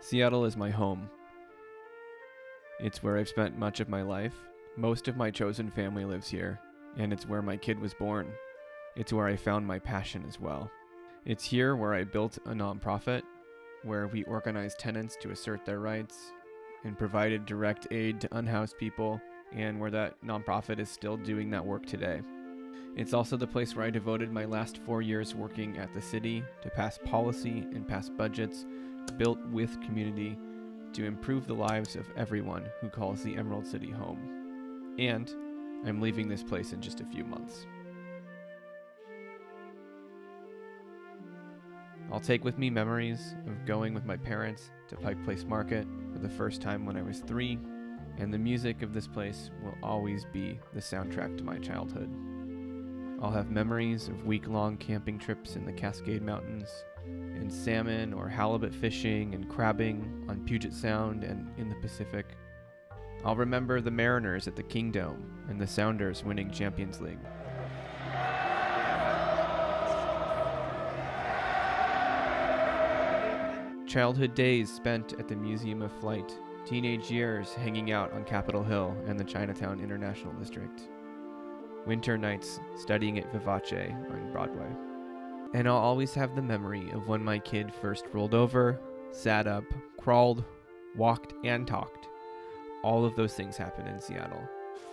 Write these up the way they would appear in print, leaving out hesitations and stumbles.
Seattle is my home. It's where I've spent much of my life. Most of my chosen family lives here, and it's where my kid was born. It's where I found my passion as well. It's here where I built a nonprofit, where we organized tenants to assert their rights and provided direct aid to unhoused people, and where that nonprofit is still doing that work today. It's also the place where I devoted my last 4 years working at the city to pass policy and pass budgets built with community to improve the lives of everyone who calls the Emerald City home. And I'm leaving this place in just a few months. I'll take with me memories of going with my parents to Pike Place Market for the first time when I was 3, and the music of this place will always be the soundtrack to my childhood. I'll have memories of week-long camping trips in the Cascade Mountains, and salmon or halibut fishing and crabbing on Puget Sound and in the Pacific. I'll remember the Mariners at the Kingdome and the Sounders winning Champions League. Childhood days spent at the Museum of Flight, teenage years hanging out on Capitol Hill and the Chinatown International District, winter nights studying at Vivace on Broadway. And I'll always have the memory of when my kid first rolled over, sat up, crawled, walked, and talked. All of those things happen in Seattle,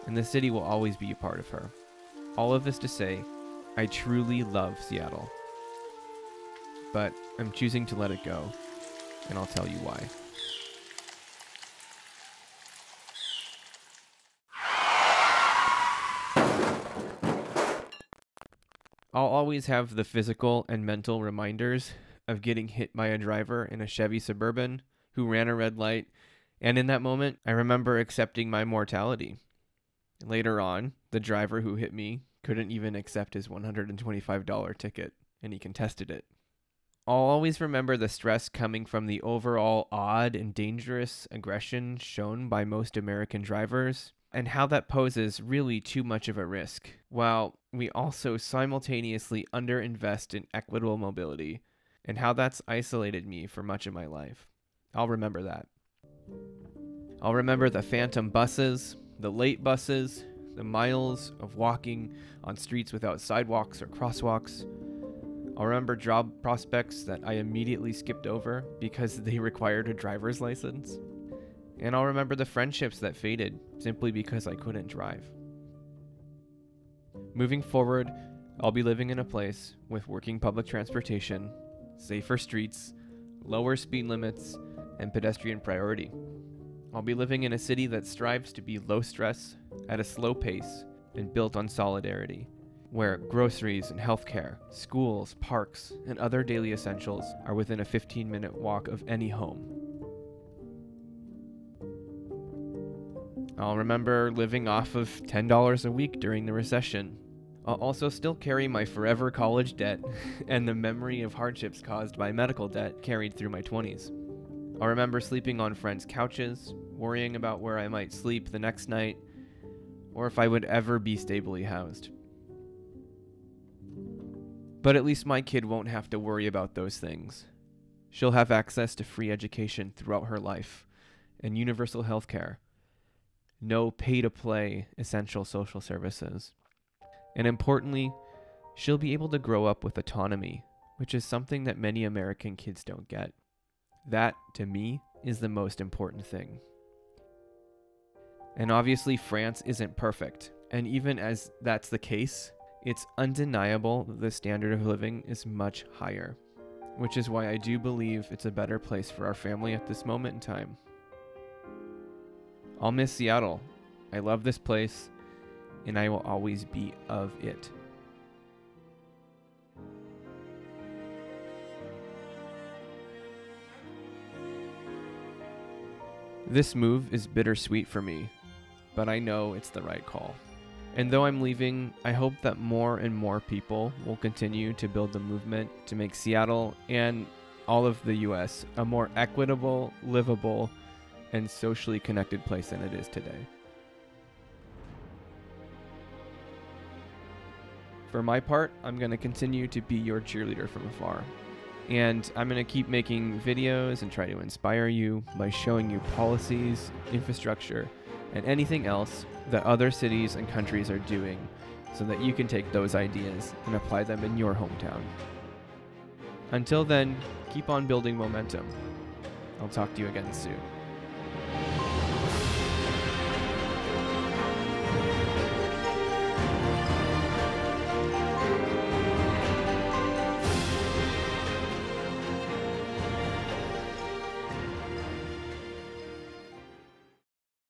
and the city will always be a part of her. All of this to say, I truly love Seattle. But I'm choosing to let it go, and I'll tell you why. I'll always have the physical and mental reminders of getting hit by a driver in a Chevy Suburban who ran a red light, and in that moment, I remember accepting my mortality. Later on, the driver who hit me couldn't even accept his $125 ticket, and he contested it. I'll always remember the stress coming from the overall odd and dangerous aggression shown by most American drivers, and how that poses really too much of a risk, while we also simultaneously underinvest in equitable mobility, and how that's isolated me for much of my life. I'll remember that. I'll remember the phantom buses, the late buses, the miles of walking on streets without sidewalks or crosswalks. I'll remember job prospects that I immediately skipped over because they required a driver's license. And I'll remember the friendships that faded simply because I couldn't drive. Moving forward, I'll be living in a place with working public transportation, safer streets, lower speed limits, and pedestrian priority. I'll be living in a city that strives to be low stress, at a slow pace, and built on solidarity, where groceries and healthcare, schools, parks, and other daily essentials are within a 15-minute walk of any home. I'll remember living off of $10 a week during the recession. I'll also still carry my forever college debt and the memory of hardships caused by medical debt carried through my 20s. I'll remember sleeping on friends' couches, worrying about where I might sleep the next night, or if I would ever be stably housed. But at least my kid won't have to worry about those things. She'll have access to free education throughout her life, and universal health care. No pay-to-play essential social services. And importantly, she'll be able to grow up with autonomy, which is something that many American kids don't get. That, to me, is the most important thing. And obviously, France isn't perfect, and even as that's the case, it's undeniable that the standard of living is much higher, which is why I do believe it's a better place for our family at this moment in time. I'll miss Seattle. I love this place, and I will always be of it. This move is bittersweet for me, but I know it's the right call. And though I'm leaving, I hope that more and more people will continue to build the movement to make Seattle and all of the US a more equitable, livable, and socially connected place than it is today. For my part, I'm going to continue to be your cheerleader from afar. And I'm going to keep making videos and try to inspire you by showing you policies, infrastructure, and anything else that other cities and countries are doing so that you can take those ideas and apply them in your hometown. Until then, keep on building momentum. I'll talk to you again soon.